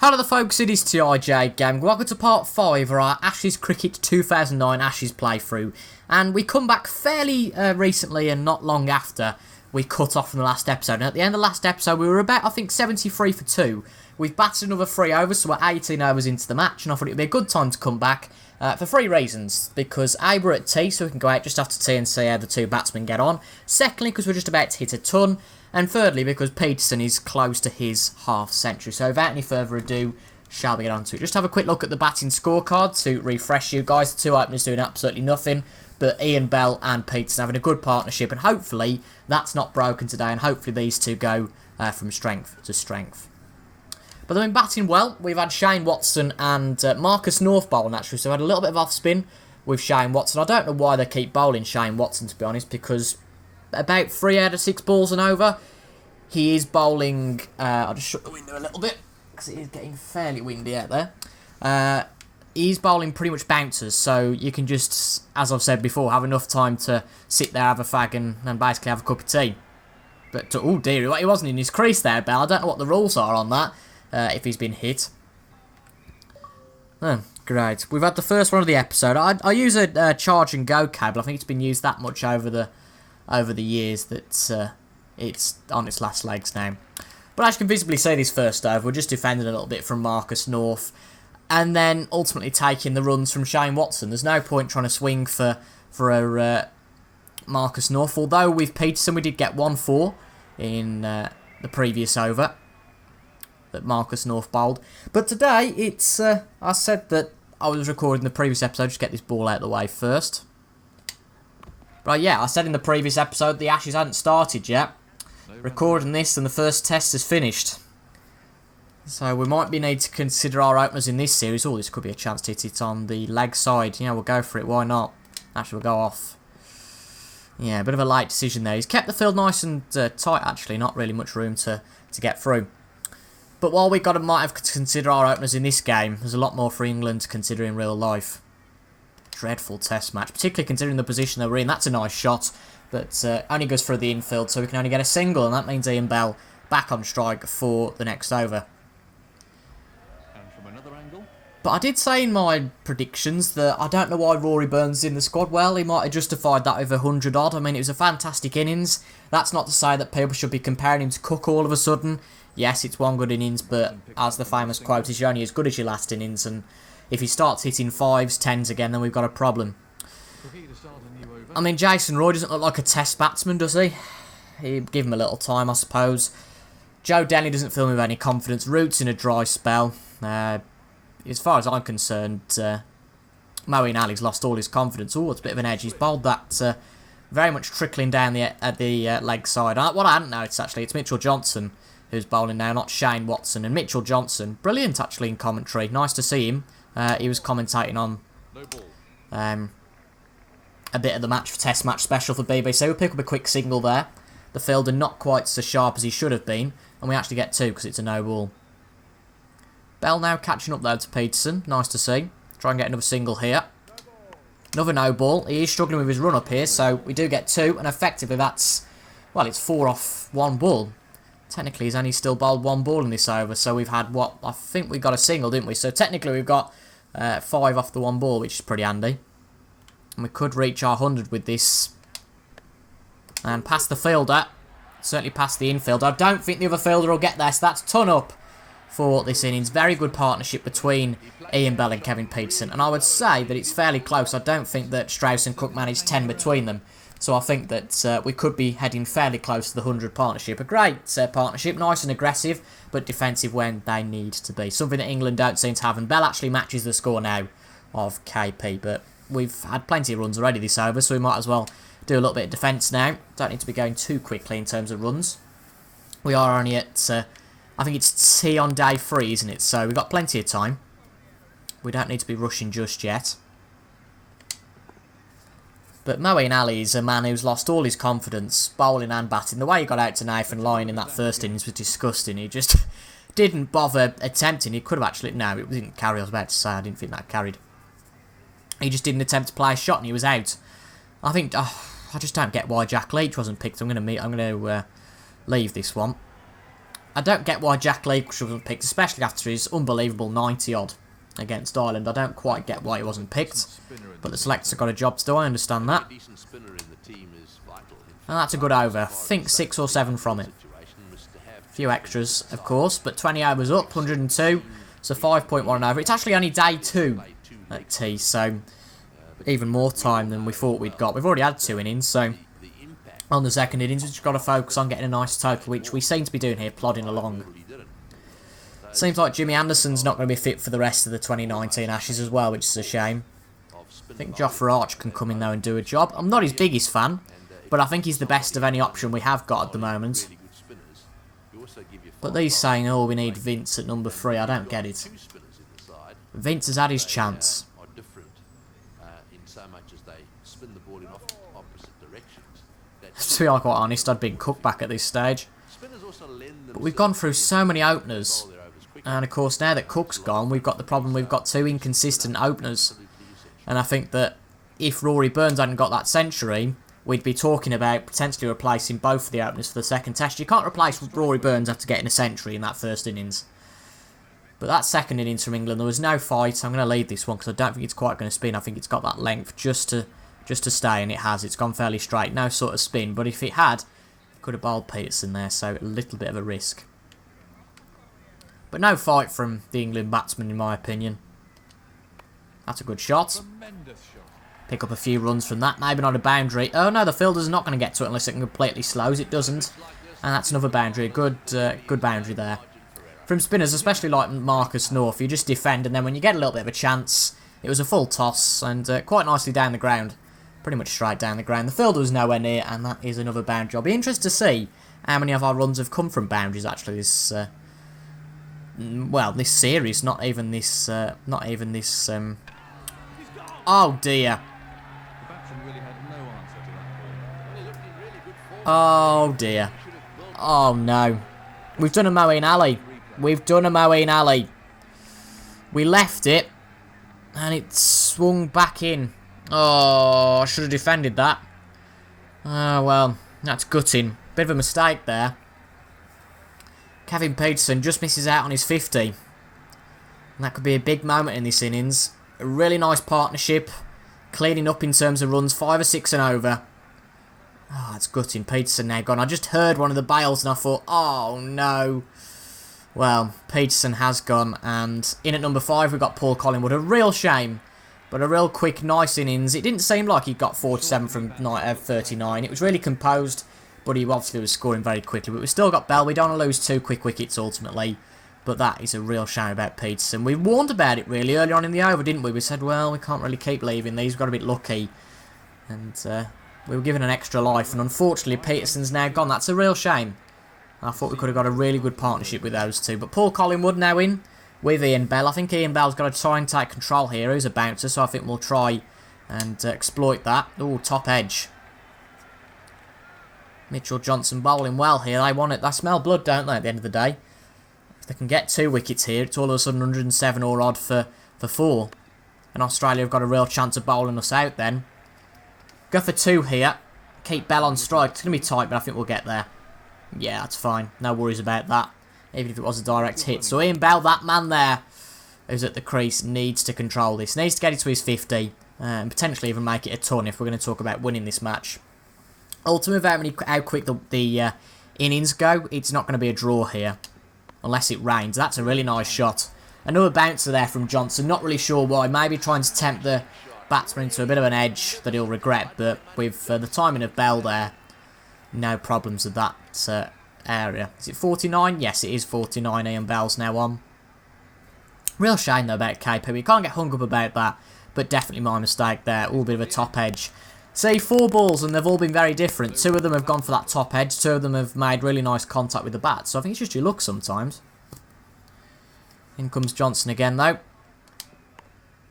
Hello the folks, it is TIJ Game. Welcome to part 5 of our Ashes Cricket 2009 Ashes playthrough. And we come back fairly recently and not long after we cut off from the last episode. And at the end of the last episode we were about, I think, 73 for 2. We've batted another 3 overs, so we're 18 overs into the match. And I thought it would be a good time to come back for 3 reasons. Because A, we're at tea, so we can go out just after tea and see how the 2 batsmen get on. Secondly, because we're just about to hit a ton. And thirdly, because Peterson is close to his half-century. So without any further ado, shall we get on to it? Just have a quick look at the batting scorecard to refresh you guys. The 2 openers doing absolutely nothing. But Ian Bell and Peterson having a good partnership. And hopefully that's not broken today. And hopefully these 2 go from strength to strength. But they've been batting well. We've had Shane Watson and Marcus North bowling actually. So we had a little bit of off-spin with Shane Watson. I don't know why they keep bowling Shane Watson, to be honest. Because about 3 out of 6 balls and over, he is bowling. I'll just shut the window a little bit because it is getting fairly windy out there. He's bowling pretty much bouncers, so you can just, as I've said before, have enough time to sit there, have a fag, and basically have a cup of tea. But oh dear, he wasn't in his crease there, Bell. I don't know what the rules are on that. If he's been hit. Oh, great. We've had the first one of the episode. I use a charge and go cable. I think it's been used that much over the years that it's on its last legs now. But as you can visibly see this first over, we're just defending a little bit from Marcus North. And then ultimately taking the runs from Shane Watson. There's no point trying to swing for Marcus North. Although with Peterson we did get 1-4 in the previous over that Marcus North bowled. But today it's, I said that I was recording the previous episode, just get this ball out of the way first. But yeah, I said in the previous episode the Ashes hadn't started yet. Recording this and the first test is finished. So we might need to consider our openers in this series. Oh, this could be a chance to hit it on the leg side. Yeah, we'll go for it, why not? Actually, we'll go off. Yeah, a bit of a late decision there. He's kept the field nice and tight, actually. Not really much room to get through. But while we might have to consider our openers in this game, there's a lot more for England to consider in real life. Dreadful test match, particularly considering the position they were in. That's a nice shot, but only goes through the infield, so we can only get a single, and that means Ian Bell back on strike for the next over. And from another angle. But I did say in my predictions that I don't know why Rory Burns is in the squad. Well, he might have justified that with 100 odd. I mean, it was a fantastic innings. That's not to say that people should be comparing him to Cook all of a sudden. Yes, it's one good innings, but as the famous quote is, you're only as good as your last innings, and if he starts hitting 5s, 10s again, then we've got a problem. I mean, Jason Roy doesn't look like a test batsman, does he? He'd give him a little time, I suppose. Joe Denley doesn't fill me with any confidence. Root's in a dry spell. As far as I'm concerned, Moeen Ali's lost all his confidence. Oh, it's a bit of an edge. He's bowled that very much trickling down the leg side. What I hadn't noticed, actually, it's Mitchell Johnson who's bowling now, not Shane Watson. And Mitchell Johnson, brilliant actually in commentary. Nice to see him. He was commentating on a bit of the test match special for BBC. We'll pick up a quick single there. The fielder not quite so sharp as he should have been. And we actually get 2 because it's a no ball. Bell now catching up there to Peterson. Nice to see. Try and get another single here. Another no ball. He is struggling with his run up here. So we do get 2. And effectively that's, well, it's 4 off 1 ball. Technically he's only still bowled 1 ball in this over. So we've had what? I think we got a single, didn't we? So technically we've got 5 off the 1 ball, which is pretty handy. And we could reach our 100 with this. And past the fielder. Certainly past the infield. I don't think the other fielder will get there. So that's ton up for this innings. Very good partnership between Ian Bell and Kevin Peterson. And I would say that it's fairly close. I don't think that Strauss and Cook managed 10 between them. So I think that we could be heading fairly close to the 100 partnership. A great partnership. Nice and aggressive, but defensive when they need to be. Something that England don't seem to have. And Bell actually matches the score now of KP. But we've had plenty of runs already this over, so we might as well do a little bit of defence now. Don't need to be going too quickly in terms of runs. We are only at, I think it's tea on day 3, isn't it? So we've got plenty of time. We don't need to be rushing just yet. But Moeen Ali is a man who's lost all his confidence, bowling and batting. The way he got out to Nathan Lyon in that first innings was disgusting. He just didn't bother attempting. He could have actually, no, it didn't carry. I was about to say, I didn't think that carried. He just didn't attempt to play a shot and he was out. I think, I just don't get why Jack Leach wasn't picked. I'm going to leave this one. I don't get why Jack Leach wasn't picked, especially after his unbelievable 90-odd against Ireland. I don't quite get why he wasn't picked, but the selectors have got a job to do, I understand that. And that's a good over. I think 6 or 7 from it. A few extras, of course, but 20 overs up, 102, so 5.1 over. It's actually only day 2 at T, so even more time than we thought we'd got. We've already had 2 innings, so on the second innings, we've just got to focus on getting a nice total, which we seem to be doing here, plodding along. Seems like Jimmy Anderson's not going to be fit for the rest of the 2019 Ashes as well, which is a shame. I think Jofra Archer can come in though and do a job. I'm not his biggest fan, but I think he's the best of any option we have got at the moment. But these saying, oh, we need Vince at number 3, I don't get it. Vince has had his chance. To be quite honest, I'd been cooked back at this stage. But we've gone through so many openers. And of course, now that Cook's gone, we've got the problem we've got 2 inconsistent openers. And I think that if Rory Burns hadn't got that century, we'd be talking about potentially replacing both of the openers for the second test. You can't replace Rory Burns after getting a century in that first innings. But that second innings from England, there was no fight. I'm going to lead this one because I don't think it's quite going to spin. I think it's got that length just to stay, and it has. It's gone fairly straight. No sort of spin. But if it had, could have bowled Peterson there, so a little bit of a risk. But no fight from the England batsman, in my opinion. That's a good shot. Pick up a few runs from that. Maybe not a boundary. Oh no, the fielder's not going to get to it unless it completely slows. It doesn't. And that's another boundary. Good boundary there. From spinners, especially like Marcus North, you just defend, and then when you get a little bit of a chance, it was a full toss, and quite nicely down the ground. Pretty much straight down the ground. The fielder was nowhere near, and that is another boundary. I'll be interested to see how many of our runs have come from boundaries, actually, this series, not even this, oh dear. Oh dear. Oh no. We've done a Moeen Ali. We've done a Moeen Ali. We left it, and it swung back in. Oh, I should have defended that. Oh well, that's gutting. Bit of a mistake there. Kevin Peterson just misses out on his 50. And that could be a big moment in this innings. A really nice partnership. Cleaning up in terms of runs, 5 or 6 and over. Oh, that's gutting. Peterson now gone. I just heard one of the bails and I thought, oh no. Well, Peterson has gone, and in at number 5 we've got Paul Collingwood. A real shame, but a real quick, nice innings. It didn't seem like he got 47 from 39. It was really composed, but he obviously was scoring very quickly. But we've still got Bell. We don't want to lose 2 quick wickets ultimately, but that is a real shame about Peterson. We warned about it really early on in the over, didn't we? We said, well, we can't really keep leaving these. We've got a bit lucky, and we were given an extra life, and unfortunately Peterson's now gone. That's a real shame. I thought we could have got a really good partnership with those two. But Paul Collingwood now in with Ian Bell. I think Ian Bell's got to try and take control here. He's a bouncer, so I think we'll try and exploit that. Oh, top edge. Mitchell Johnson bowling well here. They want it. They smell blood, don't they, at the end of the day? If they can get 2 wickets here, it's all of a sudden 107 or odd for 4. And Australia have got a real chance of bowling us out then. Go for 2 here. Keep Bell on strike. It's going to be tight, but I think we'll get there. Yeah, that's fine. No worries about that. Even if it was a direct hit. So Ian Bell, that man there, who's at the crease, needs to control this. Needs to get it to his 50. And potentially even make it a ton if we're going to talk about winning this match. Ultimately, how quick the innings go, it's not going to be a draw here. Unless it rains. That's a really nice shot. Another bouncer there from Johnson. Not really sure why. Maybe trying to tempt the batsman into a bit of an edge that he'll regret. But with the timing of Bell there, no problems with that area. Is it 49? Yes, it is 49. Ian Bell's now on. Real shame though about KP. We can't get hung up about that. But definitely my mistake there. All a bit of a top edge. See, 4 balls and they've all been very different. 2 of them have gone for that top edge. 2 of them have made really nice contact with the bat. So I think it's just your luck sometimes. In comes Johnson again though.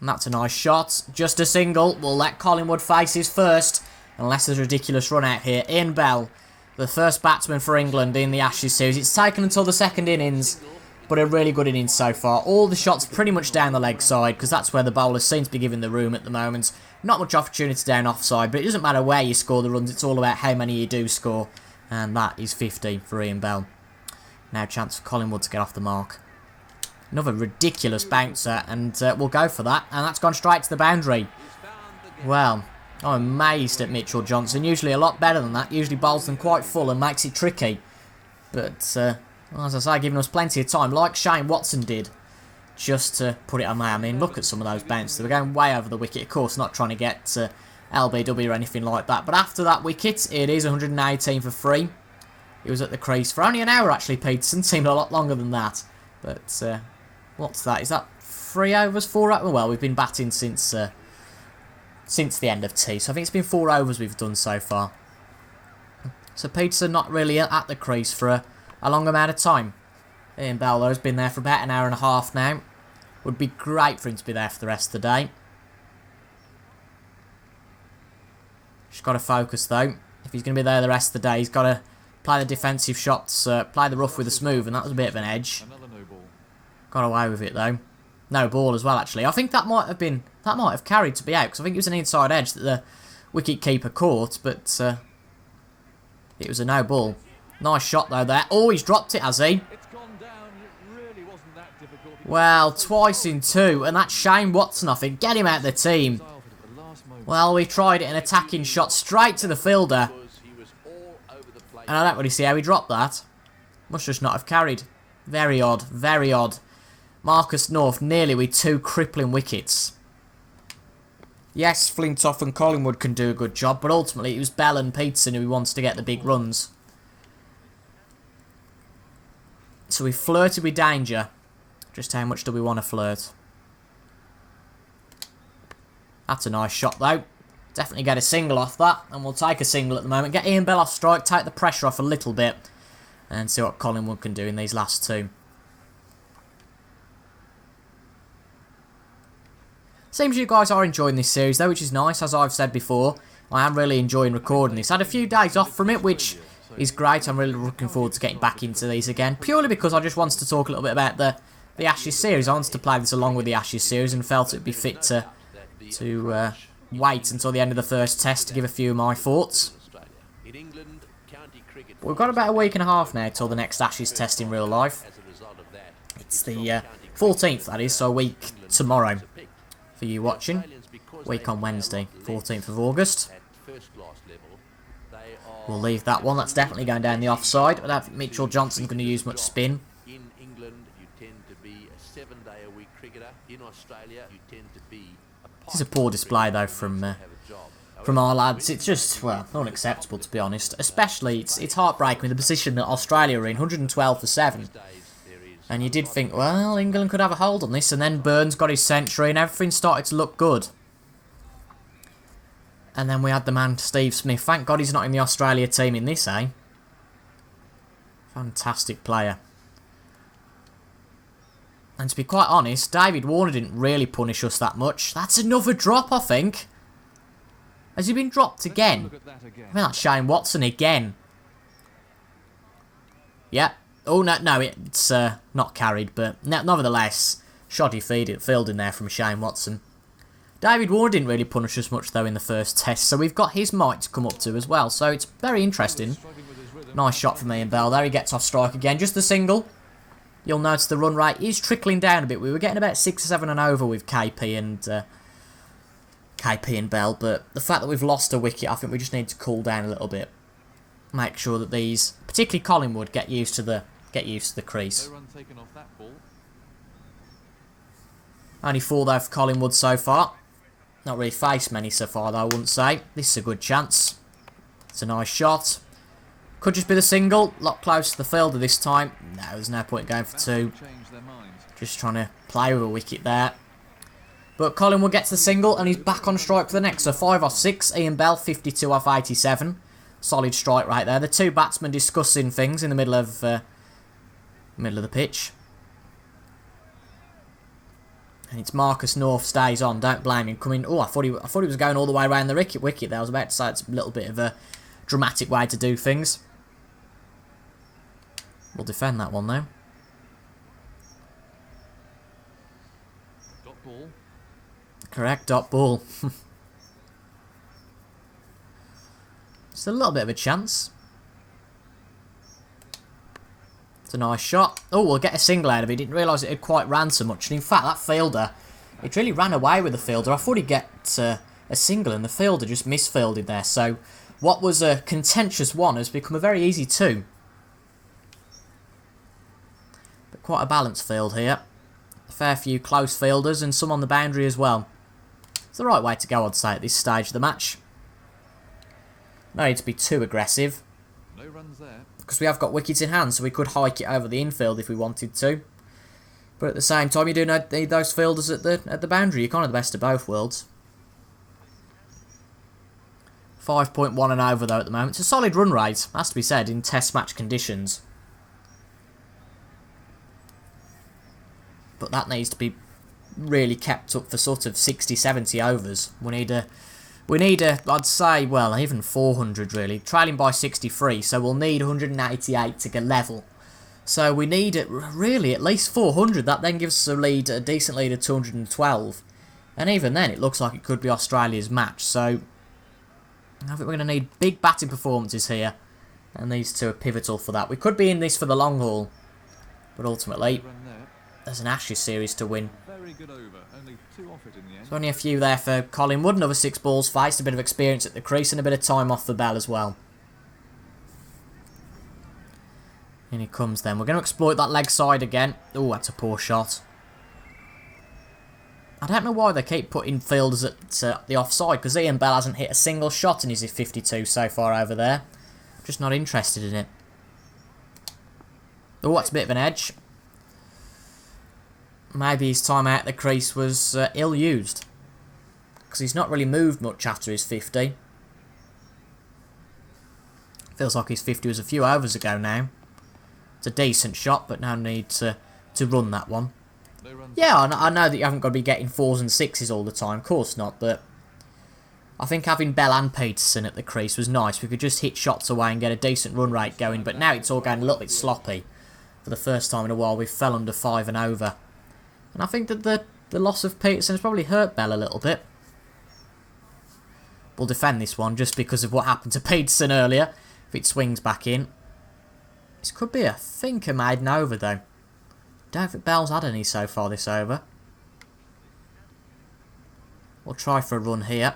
And that's a nice shot. Just a single. We'll let Collingwood face his first. Unless there's a ridiculous run out here. Ian Bell, the first batsman for England in the Ashes series. It's taken until the second innings, but a really good innings so far. All the shots pretty much down the leg side, because that's where the bowlers seem to be giving the room at the moment. Not much opportunity down offside, but it doesn't matter where you score the runs. It's all about how many you do score. And that is 50 for Ian Bell. Now chance for Collingwood to get off the mark. Another ridiculous bouncer, and we'll go for that. And that's gone straight to the boundary. Well, I'm amazed at Mitchell Johnson. Usually a lot better than that. Usually bowls them quite full and makes it tricky. But, well, as I say, giving us plenty of time, like Shane Watson did, just to put it on my... I mean, look at some of those bounces. They were going way over the wicket. Of course, not trying to get LBW or anything like that. But after that wicket, it is 118 for 3. He was at the crease for only an hour, actually, Peterson. Seemed a lot longer than that. But, what's that? Is that 3 overs, 4 overs? Well, we've been batting since the end of tea. So I think it's been 4 overs we've done so far. So Peterson not really at the crease for a long amount of time. Ian Bell, though, has been there for about an hour and a half now. Would be great for him to be there for the rest of the day. Just got to focus, though. If he's going to be there the rest of the day, he's got to play the defensive shots, play the rough with the smooth, and that was a bit of an edge. Got away with it, though. No ball as well, actually. I think that might have carried to be out, because I think it was an inside edge that the wicket keeper caught, but it was a no ball. Nice shot, though, there. Oh, he's dropped it, has he? Well, twice in 2, and that's Shane Watson, I think. Get him out of the team. Well, we tried it, an attacking shot straight to the fielder. And I don't really see how he dropped that. Must just not have carried. Very odd, very odd. Marcus North nearly with 2 crippling wickets. Yes, Flintoff and Collingwood can do a good job, but ultimately it was Bell and Peterson who wants to get the big runs. So we flirted with danger. Just how much do we want to flirt? That's a nice shot, though. Definitely get a single off that, and we'll take a single at the moment. Get Ian Bell off strike, take the pressure off a little bit, and see what Collingwood can do in these last 2. Seems you guys are enjoying this series, though, which is nice. As I've said before, I am really enjoying recording this. I had a few days off from it, which is great. I'm really looking forward to getting back into these again, purely because I just wanted to talk a little bit about the Ashes series. I wanted to play this along with the Ashes series and felt it would be fit to wait until the end of the first test to give a few of my thoughts. We've got about a week and a half now till the next Ashes test in real life. It's the 14th, that is, so a week tomorrow for you watching. Week on Wednesday, 14th of August. We'll leave that one. That's definitely going down the offside. I don't think Mitchell Johnson's going to use much spin. In England, you tend to be a 7-day-a-week cricketer. In Australia, you tend to be This is a poor display, though, from our lads. It's just, well, unacceptable, to be honest. Especially, it's heartbreaking with the position that Australia are in, 112 for 7. And you did think, well, England could have a hold on this, and then Burns got his century, and everything started to look good. And then we had the man, Steve Smith. Thank God he's not in the Australia team in this, eh? Fantastic player. And to be quite honest, David Warner didn't really punish us that much. That's another drop, I think. Has he been dropped again? I mean, that's Shane Watson again. Yeah. Oh, no, it's not carried, but nevertheless, shoddy fielding there from Shane Watson. David Warner didn't really punish us much, though, in the first test, so we've got his might to come up to as well, so it's very interesting. Nice shot from Ian Bell there. He gets off strike again. Just the single. You'll notice the run rate is trickling down a bit. We were getting about 6 or 7 and over with KP and Bell, but the fact that we've lost a wicket, I think we just need to cool down a little bit. Make sure that these, particularly Collingwood, get used to the crease. Only 4 though for Collingwood so far. Not really faced many so far, though, I wouldn't say. This is a good chance. It's a nice shot. Could just be the single. A lot closer to the fielder this time. No, there's no point going for 2. Just trying to play with a wicket there. But Collingwood gets the single, and he's back on strike for the next. So 5 off 6. Ian Bell, 52 off 87. Solid strike right there. The 2 batsmen discussing things in the middle of the pitch. And it's Marcus North stays on. Don't blame him. Coming. Oh, I thought he was going all the way around the wicket there. I was about to say it's a little bit of a dramatic way to do things. We'll defend that one though. Dot ball. Correct, dot ball. Just a little bit of a chance. It's a nice shot. Oh, we'll get a single out of it. Didn't realise it had quite ran so much. And in fact, that fielder, it really ran away with the fielder. I thought he'd get a single, and the fielder just misfielded there. So what was a contentious 1 has become a very easy 2. But quite a balanced field here. A fair few close fielders and some on the boundary as well. It's the right way to go, I'd say, at this stage of the match. No need to be too aggressive. No runs there. Because we have got wickets in hand, so we could hike it over the infield if we wanted to. But at the same time, you do need those fielders at the boundary. You're kind of the best of both worlds. 5.1 and over, though, at the moment. It's a solid run rate, has to be said, in test match conditions. But that needs to be really kept up for sort of 60, 70 overs. We need a, I'd say, well, even 400 really. Trailing by 63, so we'll need 188 to get level. So we need really at least 400. That then gives us a decent lead of 212. And even then, it looks like it could be Australia's match. So I think we're going to need big batting performances here. And these two are pivotal for that. We could be in this for the long haul. But ultimately, there's an Ashes series to win. Very good over. Only 2 off it in the end. So only a few there for Collingwood. Another 6 balls faced. A bit of experience at the crease and a bit of time off the bell as well. In he comes then. We're going to exploit that leg side again. Oh, that's a poor shot. I don't know why they keep putting fielders at the offside, because Ian Bell hasn't hit a single shot in his 52 so far over there. Just not interested in it. Oh, that's a bit of an edge. Maybe his time out the crease was ill-used. Because he's not really moved much after his 50. Feels like his 50 was a few overs ago now. It's a decent shot, but no need to run that one. Yeah, I know that you haven't got to be getting 4s and 6s all the time. Of course not, but I think having Bell and Peterson at the crease was nice. We could just hit shots away and get a decent run rate going, but now it's all going a little bit sloppy. For the first time in a while, we fell under 5 and over. And I think that the loss of Peterson has probably hurt Bell a little bit. We'll defend this one just because of what happened to Peterson earlier. If it swings back in. This could be, I think, a maiden over, though. Don't think Bell's had any so far this over. We'll try for a run here.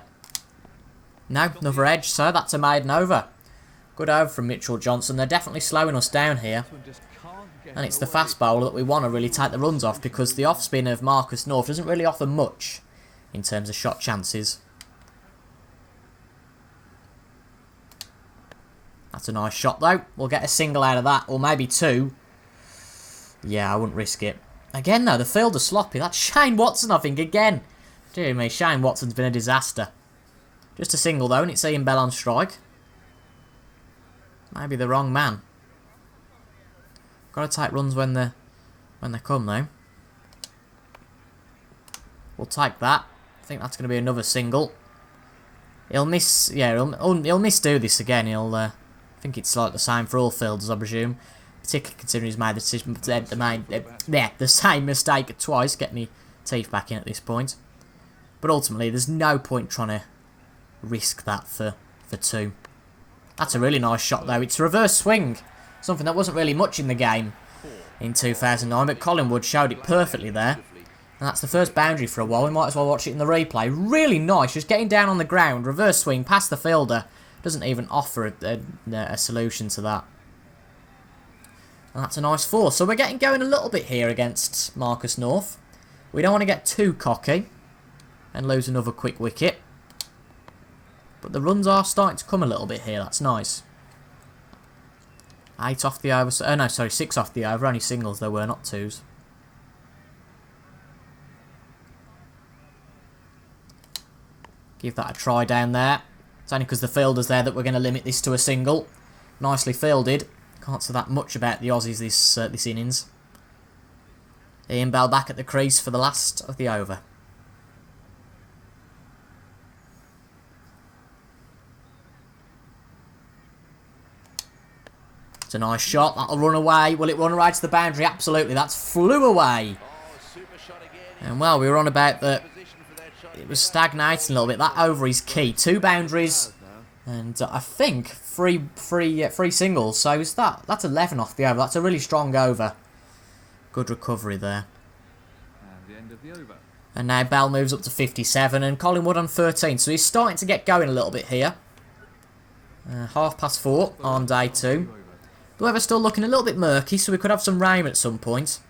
No, another edge, so that's a maiden over. Good over from Mitchell Johnson. They're definitely slowing us down here. And it's the fast bowler that we want to really take the runs off, because the off spin of Marcus North doesn't really offer much in terms of shot chances. That's a nice shot though. We'll get a single out of that, or maybe 2. Yeah, I wouldn't risk it. Again though, the fielder's sloppy. That's Shane Watson, I think, again. Dear me, Shane Watson's been a disaster. Just a single though, and it's Ian Bell on strike. Maybe the wrong man. Got to take runs when they come though. We'll take that. I think that's going to be another single. He'll miss. Yeah, he'll misdo this again. I think it's like the same for all fielders, I presume. Particularly considering he's made the decision the same mistake twice. Get me teeth back in at this point. But ultimately, there's no point trying to risk that for 2. That's a really nice shot though. It's a reverse swing. Something that wasn't really much in the game in 2009, but Collingwood showed it perfectly there. And that's the first boundary for a while. We might as well watch it in the replay. Really nice, just getting down on the ground, reverse swing past the fielder. Doesn't even offer a solution to that. And that's a nice 4. So we're getting going a little bit here against Marcus North. We don't want to get too cocky and lose another quick wicket. But the runs are starting to come a little bit here. That's nice. 8 off the over. Oh no, sorry, 6 off the over. Only singles there were, not 2s. Give that a try down there. It's only because the fielder's there that we're going to limit this to a single. Nicely fielded. Can't say that much about the Aussies this innings. Ian Bell back at the crease for the last of the over. It's a nice shot. That'll run away. Will it run right to the boundary? Absolutely. That's flew away. And well, we were on about that. It was stagnating a little bit. That over is key. 2 boundaries And I think three singles. So that's 11 off the over. That's a really strong over. Good recovery there. And the end of the over. And now Bell moves up to 57 and Collingwood on 13. So he's starting to get going a little bit here. 4:30 on day 2. The weather's still looking a little bit murky, so we could have some rain at some point.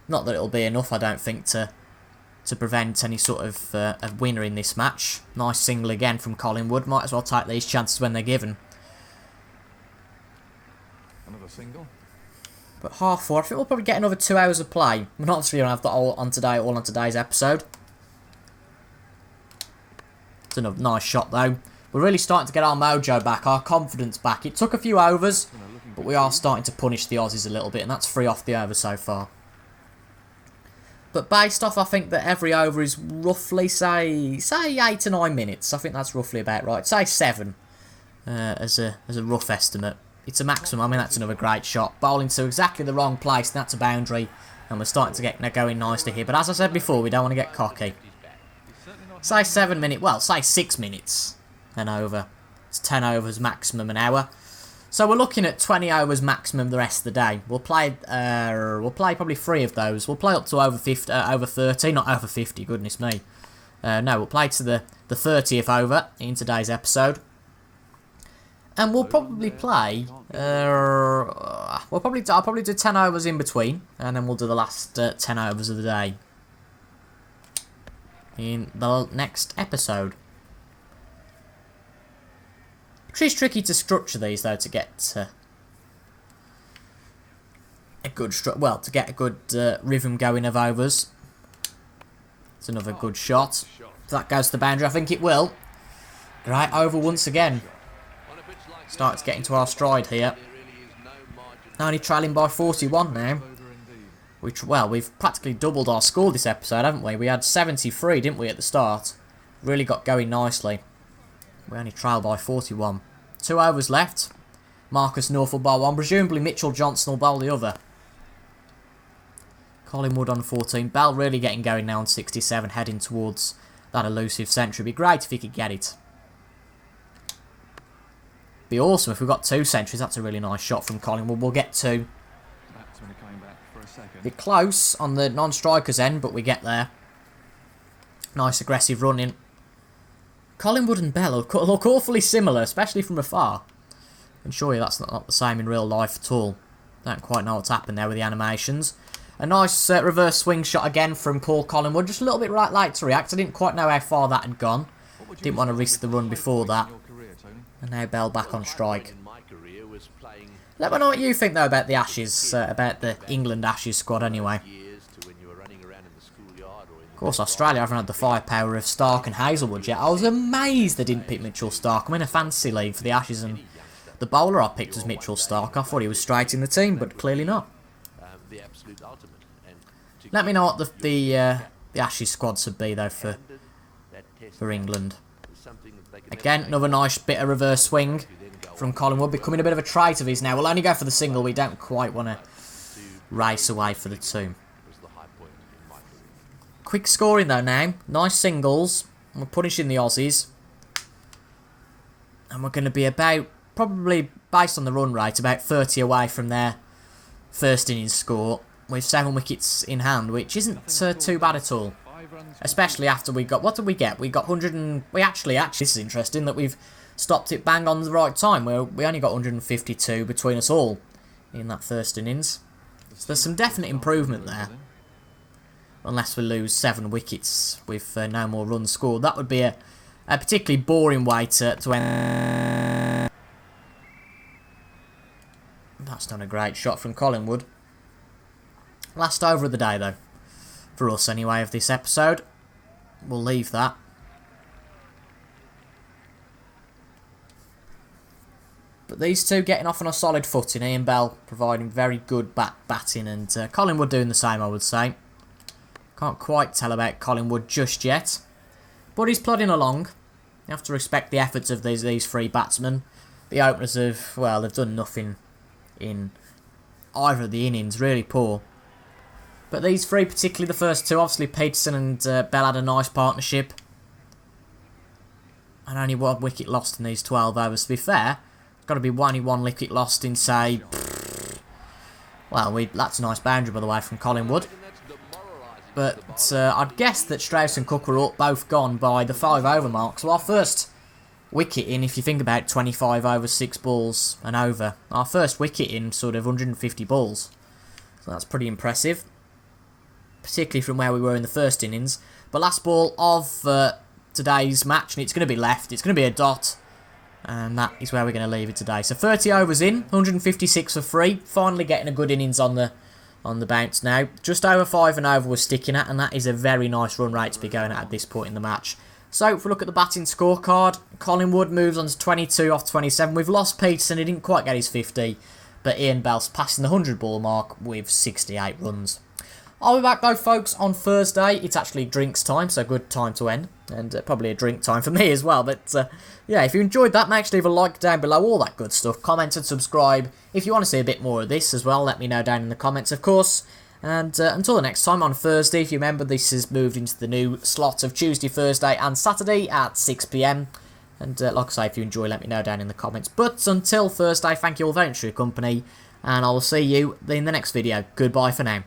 Not that it'll be enough, I don't think, to prevent any sort of winner in this match. Nice single again from Collingwood. Might as well take these chances when they're given. Another single. But 4:30, I think we'll probably get another 2 hours of play. We're not obviously going to have that all on today's episode. It's another nice shot though. We're really starting to get our mojo back, our confidence back. It took a few overs, but we are starting to punish the Aussies a little bit, and that's 3 off the over so far. But based off, I think that every over is roughly, say 8 to 9 minutes. I think that's roughly about right. Say 7 as a rough estimate. It's a maximum. I mean, that's another great shot. Bowling to exactly the wrong place, and that's a boundary. And we're starting to get going nicely here. But as I said before, we don't want to get cocky. Say 7 minutes. Well, say 6 minutes. Then over. It's 10 overs maximum an hour. So we're looking at 20 overs maximum the rest of the day. We'll play probably 3 of those. We'll play up to over 50, over 30, not over 50. Goodness me. No, we'll play to the 30th over in today's episode. And we'll probably play. I'll probably do 10 overs in between, and then we'll do the last 10 overs of the day in the next episode. It's tricky to structure these though to get a good rhythm going of overs. It's another good shot. If that goes to the boundary, I think it will. Right, over once again. Starting to get into our stride here. Only trailing by 41 now. We've practically doubled our score this episode, haven't we? We had 73, didn't we, at the start? Really got going nicely. We only trail by 41. 2 overs left. Marcus North will bowl one. Presumably Mitchell Johnson will bowl the other. Collingwood on 14. Bell really getting going now on 67, heading towards that elusive century. Be great if he could get it. Be awesome if we got 2 centuries. That's a really nice shot from Collingwood. We'll get 2. Bit close on the non-striker's end, but we get there. Nice aggressive running. Collingwood and Bell look awfully similar, especially from afar. I can assure you that's not the same in real life at all. Don't quite know what's happened there with the animations. A nice reverse swing shot again from Paul Collingwood. Just a little bit late to react. I didn't quite know how far that had gone. Didn't want to risk the run before that. And now Bell back on strike. Let me know what you think though about the Ashes, about the England Ashes squad anyway. Of course, Australia haven't had the firepower of Stark and Hazelwood yet. I was amazed they didn't pick Mitchell Stark. I'm in a fantasy league for the Ashes, and the bowler I picked was Mitchell Stark. I thought he was straight in the team, but clearly not. Let me know what the Ashes squads would be though for England. Again, another nice bit of reverse swing from Collingwood, becoming a bit of a trait of his now. We'll only go for the single. We don't quite want to race away for the 2. Quick scoring though now. Nice singles. We're punishing the Aussies. And we're going to be about, probably based on the run rate, about 30 away from their first innings score. With 7 wickets in hand, which isn't too bad at all. Especially after we got, what did we get? We got 100 and, actually, this is interesting that we've stopped it bang on the right time. We only got 152 between us all in that first innings. So there's some definite improvement there. Unless we lose 7 wickets with no more runs scored. That would be a particularly boring way to end. That's done a great shot from Collingwood. Last over of the day though. For us anyway of this episode. We'll leave that. But these two getting off on a solid footing. Ian Bell providing very good batting, and Collingwood doing the same, I would say. Can't quite tell about Collingwood just yet. But he's plodding along. You have to respect the efforts of these 3 batsmen. The openers have, well, they've done nothing in either of the innings. Really poor. But these 3, particularly the first 2, obviously Peterson and Bell had a nice partnership. And only 1 wicket lost in these 12 overs. To be fair, it's got to be only 1 wicket lost in, say... Well, that's a nice boundary, by the way, from Collingwood. But I'd guess that Strauss and Cook were up, both gone by the 5 over mark. So our first wicket in, if you think about 25 over 6 balls and over, our first wicket in sort of 150 balls. So that's pretty impressive, particularly from where we were in the first innings. But last ball of today's match, and it's going to be left. It's going to be a dot, and that is where we're going to leave it today. So 30 overs in, 156 for free. Finally getting a good innings on the bounce now. Just over 5 and over we're sticking at, and that is a very nice run rate to be going at this point in the match. So if we look at the batting scorecard, Collingwood moves on to 22 off 27. We've lost Peterson, he didn't quite get his 50, but Ian Bell's passing the 100 ball mark with 68 runs. I'll be back though, folks, on Thursday. It's actually drinks time, so good time to end. And probably a drink time for me as well. But yeah, if you enjoyed that, make sure to leave a like down below, all that good stuff. Comment and subscribe. If you want to see a bit more of this as well, let me know down in the comments, of course. And until the next time on Thursday, if you remember, this has moved into the new slot of Tuesday, Thursday and Saturday at 6 PM. And like I say, if you enjoy, let me know down in the comments. But until Thursday, thank you all very much for your company. And I will see you in the next video. Goodbye for now.